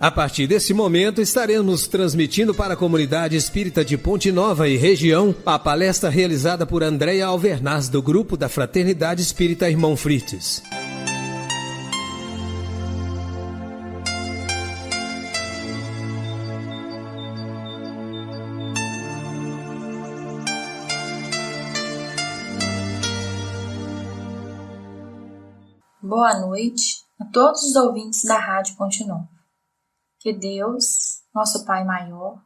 A partir desse momento, estaremos transmitindo para a comunidade espírita de Ponte Nova e região a palestra realizada por Andréia Alvernaz, do grupo da Fraternidade Espírita Irmão Frites. Boa noite a todos os ouvintes da Rádio Ponte Nova. Que Deus, nosso Pai maior,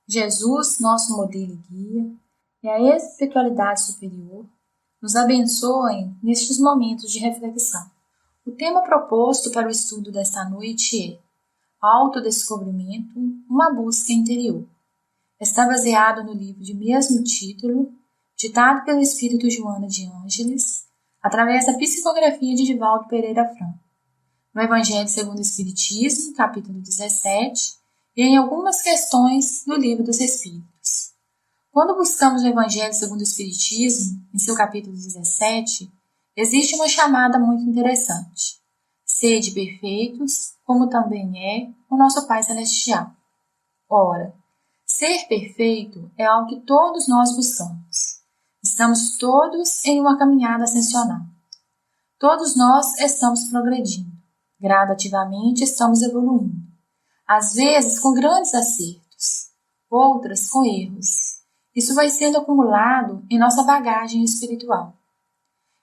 Jesus, nosso modelo e guia, e a espiritualidade superior nos abençoem nestes momentos de reflexão. O tema proposto para o estudo desta noite é Autodescobrimento, uma busca interior. Está baseado no livro de mesmo título, ditado pelo Espírito Joana de Ângeles, através da psicografia de Divaldo Pereira Franco, no Evangelho segundo o Espiritismo, capítulo 17, e em algumas questões no Livro dos Espíritos. Quando buscamos o Evangelho segundo o Espiritismo, em seu capítulo 17, existe uma chamada muito interessante. Sede perfeitos, como também é o nosso Pai Celestial. Ora, ser perfeito é algo que todos nós buscamos. Estamos todos em uma caminhada ascensional. Todos nós estamos progredindo. Gradativamente estamos evoluindo. Às vezes com grandes acertos, outras com erros. Isso vai sendo acumulado em nossa bagagem espiritual.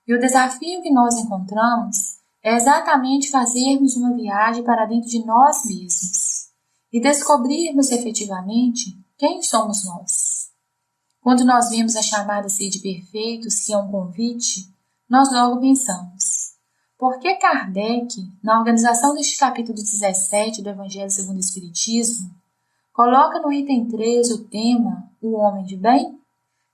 E o desafio que nós encontramos é exatamente fazermos uma viagem para dentro de nós mesmos e descobrirmos efetivamente quem somos nós. Quando nós vemos a chamada Sede Perfeitos, que é um convite, nós logo pensamos: por que Kardec, na organização deste capítulo 17 do Evangelho segundo o Espiritismo, coloca no item 3 o tema O Homem de Bem?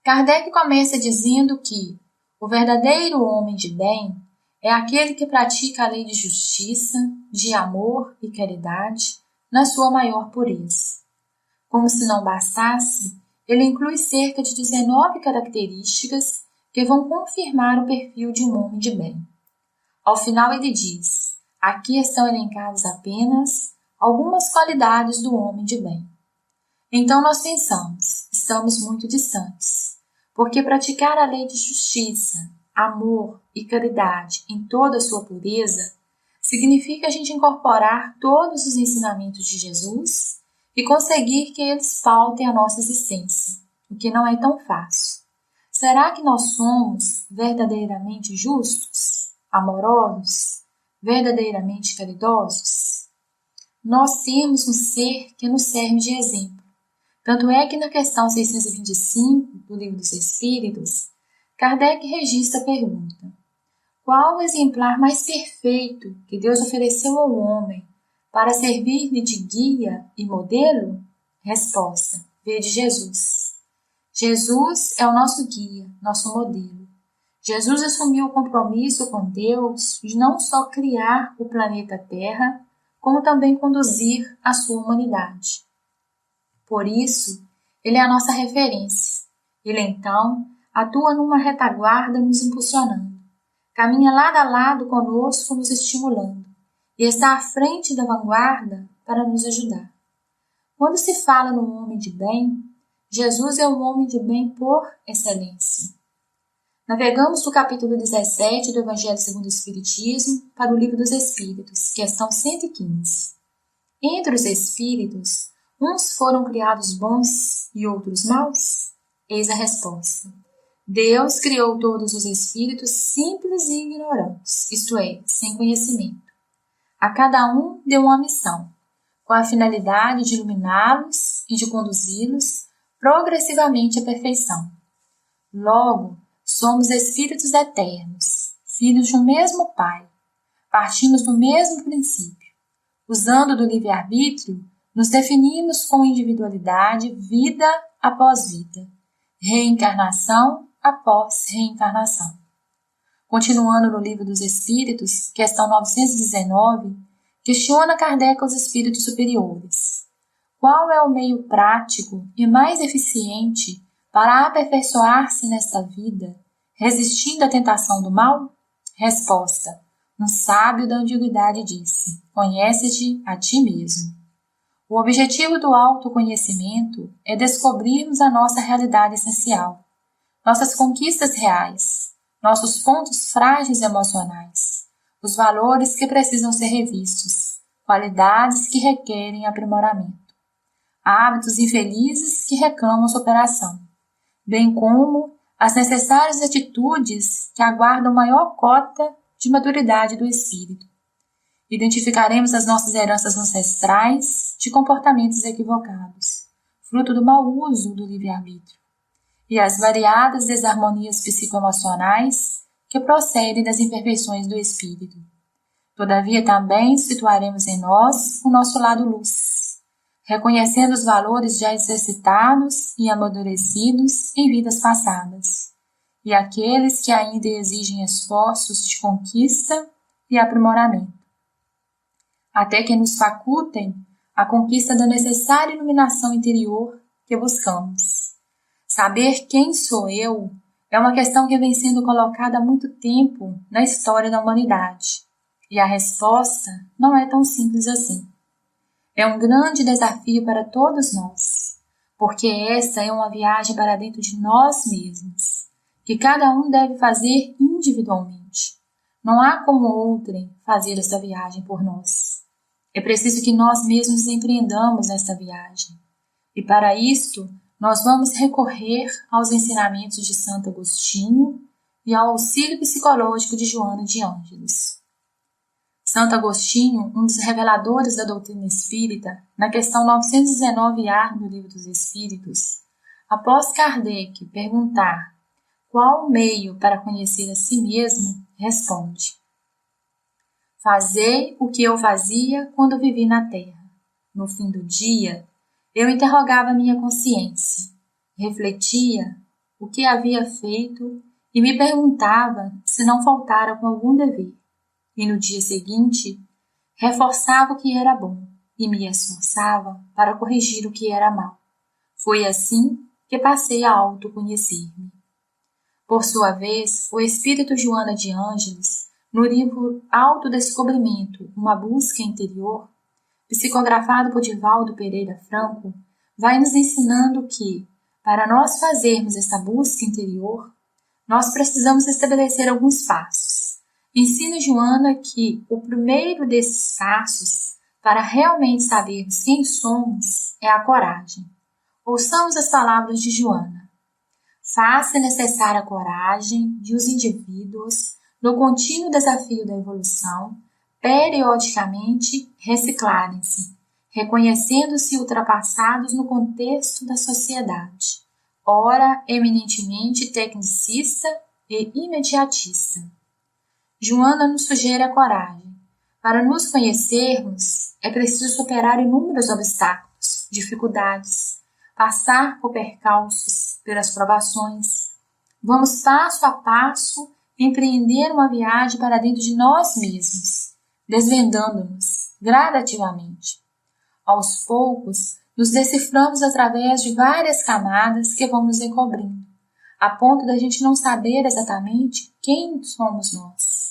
Kardec começa dizendo que o verdadeiro homem de bem é aquele que pratica a lei de justiça, de amor e caridade na sua maior pureza. Como se não bastasse, ele inclui cerca de 19 características que vão confirmar o perfil de um homem de bem. Ao final ele diz: aqui estão elencadas apenas algumas qualidades do homem de bem. Então nós pensamos, estamos muito distantes, porque praticar a lei de justiça, amor e caridade em toda a sua pureza significa a gente incorporar todos os ensinamentos de Jesus e conseguir que eles pautem a nossa existência, o que não é tão fácil. Será que nós somos verdadeiramente justos, amorosos, verdadeiramente caridosos? Nós temos um ser que nos serve de exemplo. Tanto é que na questão 625 do Livro dos Espíritos, Kardec registra a pergunta: qual o exemplar mais perfeito que Deus ofereceu ao homem para servir-lhe de guia e modelo? Resposta: vede Jesus. Jesus é o nosso guia, nosso modelo. Jesus assumiu o compromisso com Deus de não só criar o planeta Terra, como também conduzir a sua humanidade. Por isso, ele é a nossa referência. Ele, então, atua numa retaguarda nos impulsionando, caminha lado a lado conosco nos estimulando, e está à frente da vanguarda para nos ajudar. Quando se fala no homem de bem, Jesus é o homem de bem por excelência. Navegamos do capítulo 17 do Evangelho segundo o Espiritismo para o Livro dos Espíritos, questão 115. Entre os espíritos, uns foram criados bons e outros maus? Eis a resposta: Deus criou todos os espíritos simples e ignorantes, isto é, sem conhecimento. A cada um deu uma missão, com a finalidade de iluminá-los e de conduzi-los progressivamente à perfeição. Logo, somos espíritos eternos, filhos de um mesmo Pai. Partimos do mesmo princípio. Usando do livre-arbítrio, nos definimos com individualidade, vida após vida, reencarnação após reencarnação. Continuando no Livro dos Espíritos, questão 919, questiona Kardec aos espíritos superiores: qual é o meio prático e mais eficiente para aperfeiçoar-se nesta vida, resistindo à tentação do mal? Resposta: um sábio da antiguidade disse: conhece-te a ti mesmo. O objetivo do autoconhecimento é descobrirmos a nossa realidade essencial, nossas conquistas reais, nossos pontos frágeis emocionais, os valores que precisam ser revistos, qualidades que requerem aprimoramento, hábitos infelizes que reclamam superação, bem como as necessárias atitudes que aguardam maior cota de maturidade do espírito. Identificaremos as nossas heranças ancestrais de comportamentos equivocados, fruto do mau uso do livre-arbítrio, e as variadas desarmonias psicoemocionais que procedem das imperfeições do espírito. Todavia também situaremos em nós o nosso lado luz, reconhecendo os valores já exercitados e amadurecidos em vidas passadas, e aqueles que ainda exigem esforços de conquista e aprimoramento, até que nos facultem a conquista da necessária iluminação interior que buscamos. Saber quem sou eu é uma questão que vem sendo colocada há muito tempo na história da humanidade, e a resposta não é tão simples assim. É um grande desafio para todos nós, porque essa é uma viagem para dentro de nós mesmos, que cada um deve fazer individualmente. Não há como outrem fazer essa viagem por nós. É preciso que nós mesmos empreendamos esta viagem. E para isto, nós vamos recorrer aos ensinamentos de Santo Agostinho e ao auxílio psicológico de Joana de Ângeles. Santo Agostinho, um dos reveladores da doutrina espírita, na questão 919A do Livro dos Espíritos, após Kardec perguntar qual o meio para conhecer a si mesmo, responde: fazei o que eu fazia quando vivi na terra. No fim do dia, eu interrogava minha consciência, refletia o que havia feito e me perguntava se não faltara com algum dever. E no dia seguinte, reforçava o que era bom e me esforçava para corrigir o que era mal. Foi assim que passei a autoconhecer-me. Por sua vez, o espírito Joana de Ângeles, no livro Autodescobrimento, uma busca interior, psicografado por Divaldo Pereira Franco, vai nos ensinando que, para nós fazermos essa busca interior, nós precisamos estabelecer alguns passos. Ensina Joana que o primeiro desses passos para realmente sabermos quem somos é a coragem. Ouçamos as palavras de Joana. Faça necessária a coragem de os indivíduos, no contínuo desafio da evolução, periodicamente reciclarem-se, reconhecendo-se ultrapassados no contexto da sociedade, ora eminentemente tecnicista e imediatista. Joana nos sugere a coragem. Para nos conhecermos, é preciso superar inúmeros obstáculos, dificuldades, passar por percalços, pelas provações. Vamos passo a passo empreender uma viagem para dentro de nós mesmos, desvendando-nos gradativamente. Aos poucos, nos deciframos através de várias camadas que vão nos encobrindo, a ponto da gente não saber exatamente quem somos nós.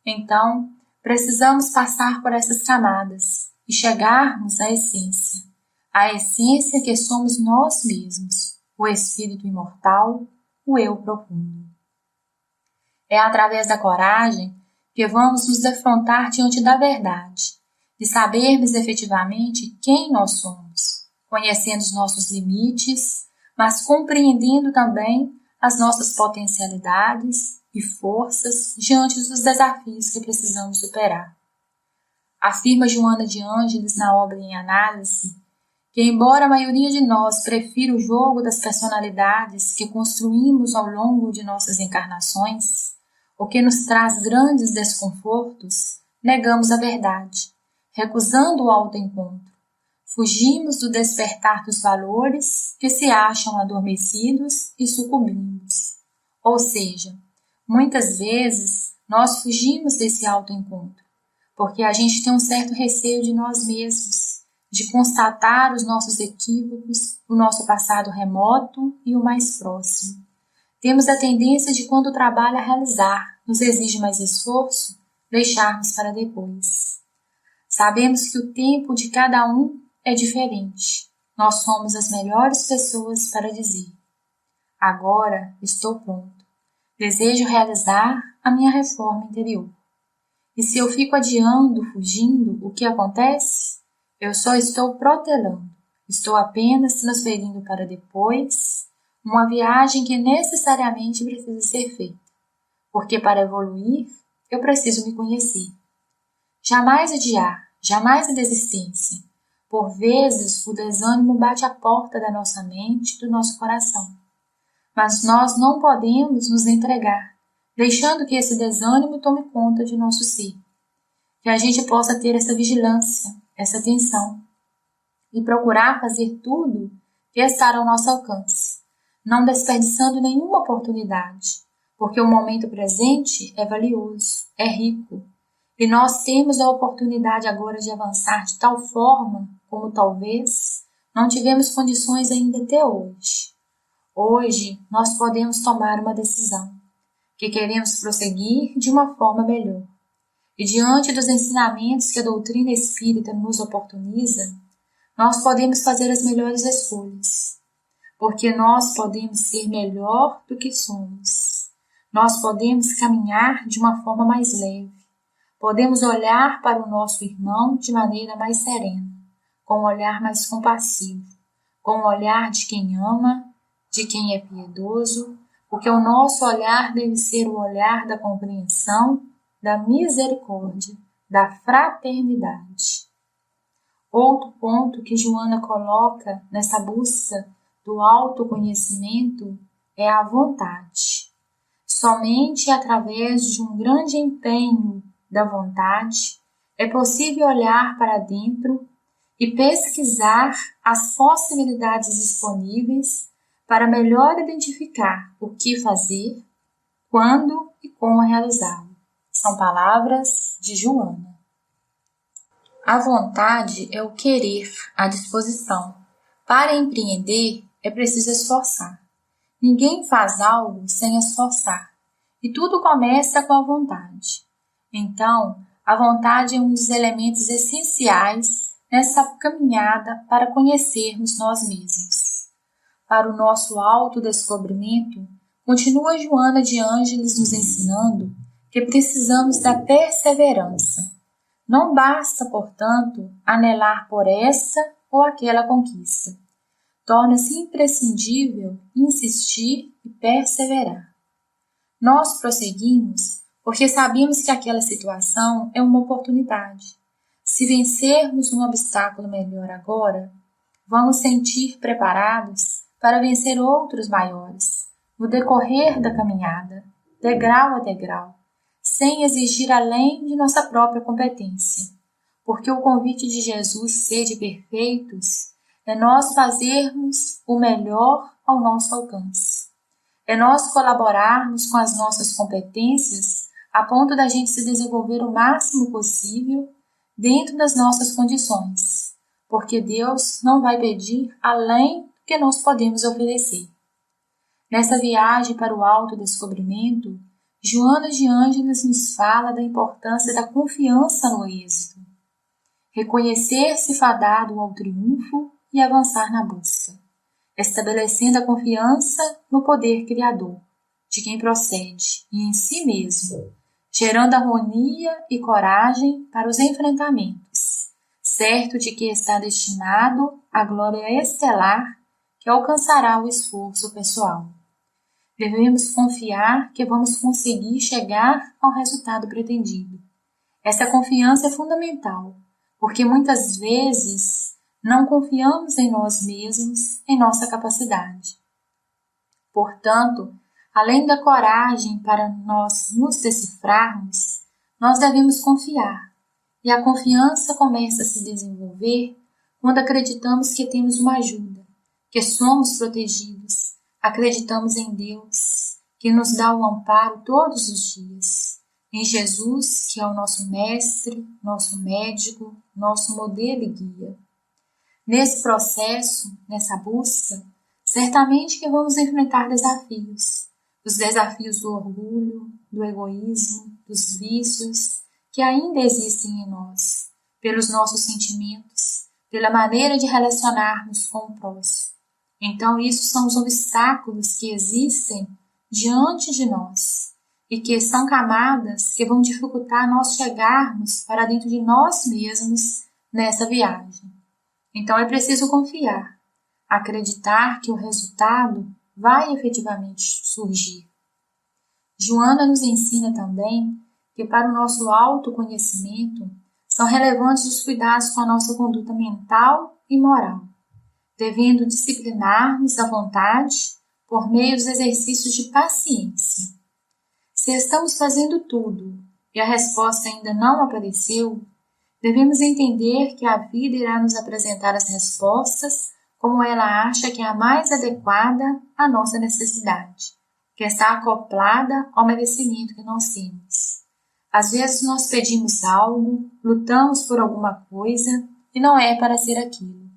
Então, precisamos passar por essas camadas e chegarmos à essência que somos nós mesmos, o espírito imortal, o eu profundo. É através da coragem que vamos nos defrontar diante da verdade, de sabermos efetivamente quem nós somos, conhecendo os nossos limites, mas compreendendo também as nossas potencialidades e forças diante dos desafios que precisamos superar. Afirma Joana de Ângeles na obra Em Análise que, embora a maioria de nós prefira o jogo das personalidades que construímos ao longo de nossas encarnações, o que nos traz grandes desconfortos, negamos a verdade, recusando o autoencontro. Fugimos do despertar dos valores que se acham adormecidos e sucumbimos. Ou seja, muitas vezes nós fugimos desse autoencontro, porque a gente tem um certo receio de nós mesmos, de constatar os nossos equívocos, o nosso passado remoto e o mais próximo. Temos a tendência de, quando o trabalho a realizar nos exige mais esforço, deixarmos para depois. Sabemos que o tempo de cada um é diferente. Nós somos as melhores pessoas para dizer: agora estou pronto. Desejo realizar a minha reforma interior. E se eu fico adiando, fugindo, o que acontece? Eu só estou protelando. Estou apenas transferindo para depois uma viagem que necessariamente precisa ser feita. Porque para evoluir, eu preciso me conhecer. Jamais adiar, jamais a desistência. Por vezes, o desânimo bate à porta da nossa mente, do nosso coração. Mas nós não podemos nos entregar, deixando que esse desânimo tome conta de nosso ser. Que a gente possa ter essa vigilância, essa atenção e procurar fazer tudo que está ao nosso alcance, não desperdiçando nenhuma oportunidade, porque o momento presente é valioso, é rico, e nós temos a oportunidade agora de avançar de tal forma como talvez não tivemos condições ainda até hoje. Hoje nós podemos tomar uma decisão, que queremos prosseguir de uma forma melhor. E diante dos ensinamentos que a doutrina espírita nos oportuniza, nós podemos fazer as melhores escolhas, porque nós podemos ser melhor do que somos. Nós podemos caminhar de uma forma mais leve. Podemos olhar para o nosso irmão de maneira mais serena, com um olhar mais compassivo, com o olhar de quem ama, de quem é piedoso, porque o nosso olhar deve ser o olhar da compreensão, da misericórdia, da fraternidade. Outro ponto que Joana coloca nessa busca do autoconhecimento é a vontade. Somente através de um grande empenho da vontade é possível olhar para dentro e pesquisar as possibilidades disponíveis para melhor identificar o que fazer, quando e como realizá-lo. São palavras de Joana. A vontade é o querer, a disposição. Para empreender, é preciso esforçar. Ninguém faz algo sem esforçar. E tudo começa com a vontade. Então, a vontade é um dos elementos essenciais nessa caminhada para conhecermos nós mesmos. Para o nosso autodescobrimento, continua Joana de Ângeles nos ensinando que precisamos da perseverança. Não basta, portanto, anelar por essa ou aquela conquista. Torna-se imprescindível insistir e perseverar. Nós prosseguimos porque sabemos que aquela situação é uma oportunidade. Se vencermos um obstáculo melhor agora, vamos sentir preparados para vencer outros maiores, no decorrer da caminhada, degrau a degrau, sem exigir além de nossa própria competência, porque o convite de Jesus sede perfeitos é nós fazermos o melhor ao nosso alcance. É nós colaborarmos com as nossas competências a ponto da gente se desenvolver o máximo possível dentro das nossas condições, porque Deus não vai pedir além do que nós podemos oferecer. Nessa viagem para o autodescobrimento, Joana de Ângeles nos fala da importância da confiança no êxito, reconhecer-se fadado ao triunfo e avançar na busca, estabelecendo a confiança no poder criador, de quem procede, e em si mesmo, gerando harmonia e coragem para os enfrentamentos, certo de que está destinado à glória estelar que alcançará o esforço pessoal. Devemos confiar que vamos conseguir chegar ao resultado pretendido. Essa confiança é fundamental, porque muitas vezes não confiamos em nós mesmos, em nossa capacidade. Portanto, além da coragem para nós nos decifrarmos, nós devemos confiar. E a confiança começa a se desenvolver quando acreditamos que temos uma ajuda, que somos protegidos, acreditamos em Deus, que nos dá o amparo todos os dias, em Jesus, que é o nosso mestre, nosso médico, nosso modelo e guia. Nesse processo, nessa busca, certamente que vamos enfrentar desafios, os desafios do orgulho, do egoísmo, dos vícios que ainda existem em nós, pelos nossos sentimentos, pela maneira de relacionarmos com o próximo. Então, isso são os obstáculos que existem diante de nós e que são camadas que vão dificultar nós chegarmos para dentro de nós mesmos nessa viagem. Então, é preciso confiar, acreditar que o resultado vai efetivamente surgir. Joana nos ensina também que para o nosso autoconhecimento são relevantes os cuidados com a nossa conduta mental e moral, devendo disciplinar-nos à vontade por meio dos exercícios de paciência. Se estamos fazendo tudo e a resposta ainda não apareceu, devemos entender que a vida irá nos apresentar as respostas como ela acha que é a mais adequada à nossa necessidade, que está acoplada ao merecimento que nós temos. Às vezes nós pedimos algo, lutamos por alguma coisa e não é para ser aquilo,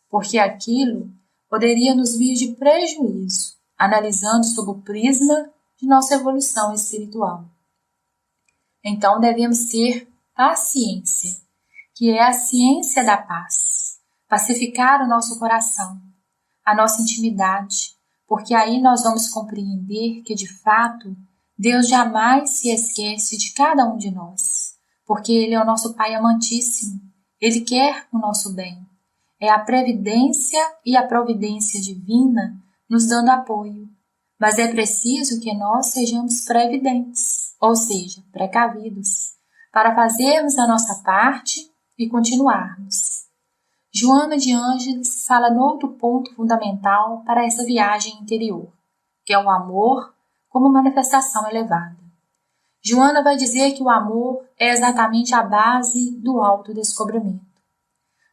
porque aquilo poderia nos vir de prejuízo, analisando sob o prisma de nossa evolução espiritual. Então devemos ter paciência, que é a ciência da paz, pacificar o nosso coração, a nossa intimidade, porque aí nós vamos compreender que, de fato, Deus jamais se esquece de cada um de nós, porque Ele é o nosso Pai amantíssimo, Ele quer o nosso bem. É a previdência e a providência divina nos dando apoio, mas é preciso que nós sejamos previdentes, ou seja, precavidos, para fazermos a nossa parte e continuarmos. Joana de Ângeles fala no outro ponto fundamental para essa viagem interior, que é o amor como manifestação elevada. Joana vai dizer que o amor é exatamente a base do autodescobrimento.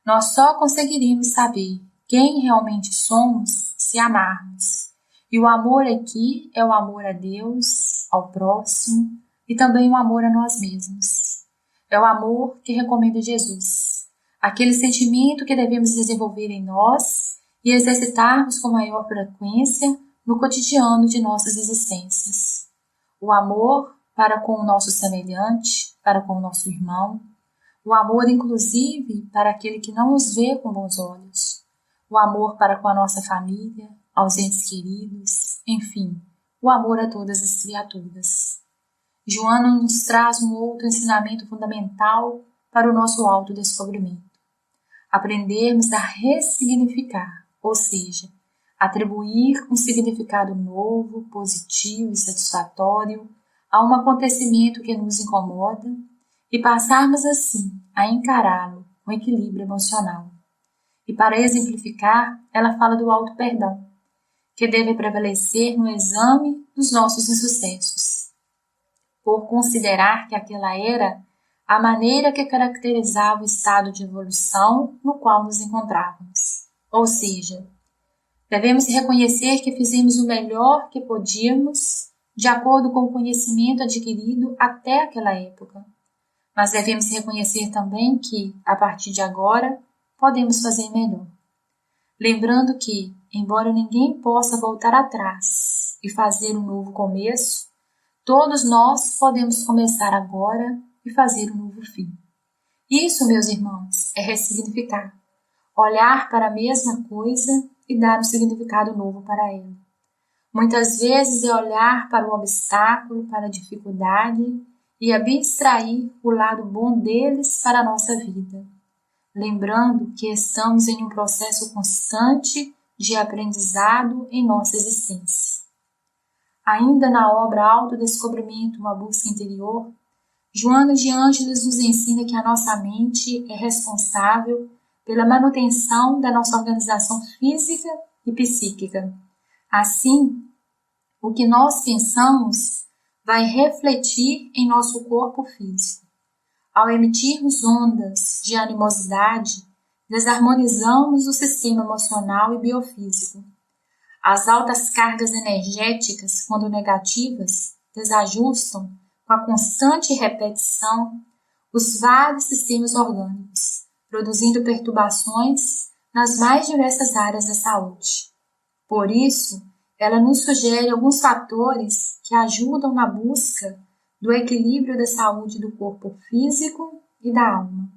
Nós só conseguiríamos saber quem realmente somos se amarmos. E o amor aqui é o amor a Deus, ao próximo e também o amor a nós mesmos. É o amor que recomenda Jesus, aquele sentimento que devemos desenvolver em nós e exercitarmos com maior frequência no cotidiano de nossas existências. O amor para com o nosso semelhante, para com o nosso irmão, o amor inclusive para aquele que não nos vê com bons olhos, o amor para com a nossa família, aos entes queridos, enfim, o amor a todas as criaturas. Joana nos traz um outro ensinamento fundamental para o nosso autodescobrimento. Aprendermos a ressignificar, ou seja, atribuir um significado novo, positivo e satisfatório a um acontecimento que nos incomoda e passarmos assim a encará-lo com equilíbrio emocional. E para exemplificar, ela fala do auto-perdão, que deve prevalecer no exame dos nossos insucessos, por considerar que aquela era a maneira que caracterizava o estado de evolução no qual nos encontrávamos. Ou seja, devemos reconhecer que fizemos o melhor que podíamos de acordo com o conhecimento adquirido até aquela época. Mas devemos reconhecer também que, a partir de agora, podemos fazer melhor. Lembrando que, embora ninguém possa voltar atrás e fazer um novo começo, todos nós podemos começar agora e fazer um novo fim. Isso, meus irmãos, é ressignificar. Olhar para a mesma coisa e dar um significado novo para ela. Muitas vezes é olhar para o obstáculo, para a dificuldade e abstrair o lado bom deles para a nossa vida. Lembrando que estamos em um processo constante de aprendizado em nossa existência. Ainda na obra Autodescobrimento, uma busca interior, Joana de Ângeles nos ensina que a nossa mente é responsável pela manutenção da nossa organização física e psíquica. Assim, o que nós pensamos vai refletir em nosso corpo físico. Ao emitirmos ondas de animosidade, desarmonizamos o sistema emocional e biofísico. As altas cargas energéticas, quando negativas, desajustam, com a constante repetição, os vários sistemas orgânicos, produzindo perturbações nas mais diversas áreas da saúde. Por isso, ela nos sugere alguns fatores que ajudam na busca do equilíbrio da saúde do corpo físico e da alma.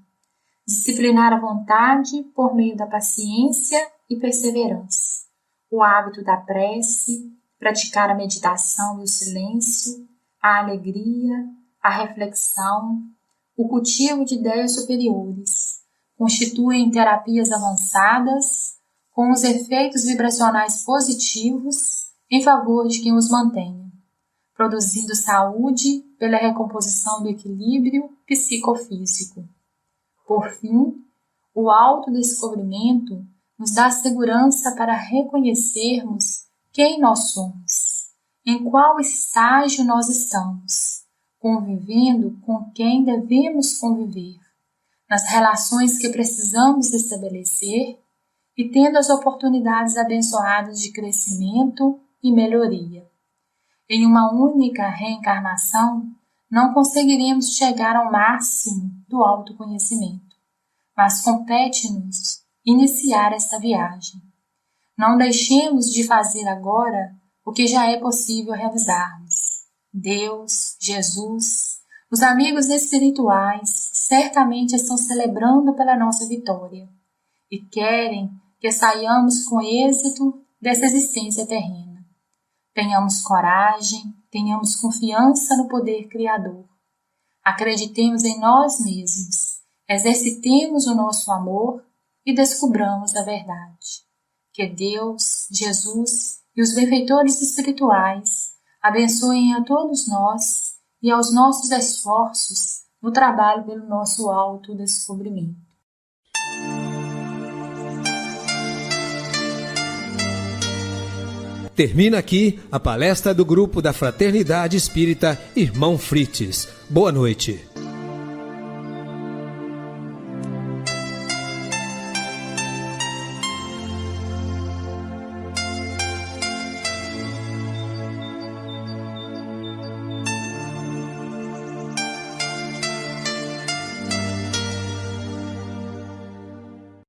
disciplinar a vontade por meio da paciência e perseverança, o hábito da prece, praticar a meditação e o silêncio, a alegria, a reflexão, o cultivo de ideias superiores, constituem terapias avançadas com os efeitos vibracionais positivos em favor de quem os mantenha, produzindo saúde pela recomposição do equilíbrio psicofísico. Por fim, o autodescobrimento nos dá segurança para reconhecermos quem nós somos, em qual estágio nós estamos, convivendo com quem devemos conviver, nas relações que precisamos estabelecer e tendo as oportunidades abençoadas de crescimento e melhoria. Em uma única reencarnação, não conseguiremos chegar ao máximo do autoconhecimento, mas compete-nos iniciar esta viagem. Não deixemos de fazer agora o que já é possível realizarmos. Deus, Jesus, os amigos espirituais certamente estão celebrando pela nossa vitória e querem que saiamos com êxito dessa existência terrena. Tenhamos coragem, tenhamos confiança no poder criador. Acreditemos em nós mesmos, exercitemos o nosso amor e descubramos a verdade. Que Deus, Jesus e os benfeitores espirituais abençoem a todos nós e aos nossos esforços no trabalho pelo nosso autodescobrimento. Termina aqui a palestra do grupo da Fraternidade Espírita Irmão Frites. Boa noite.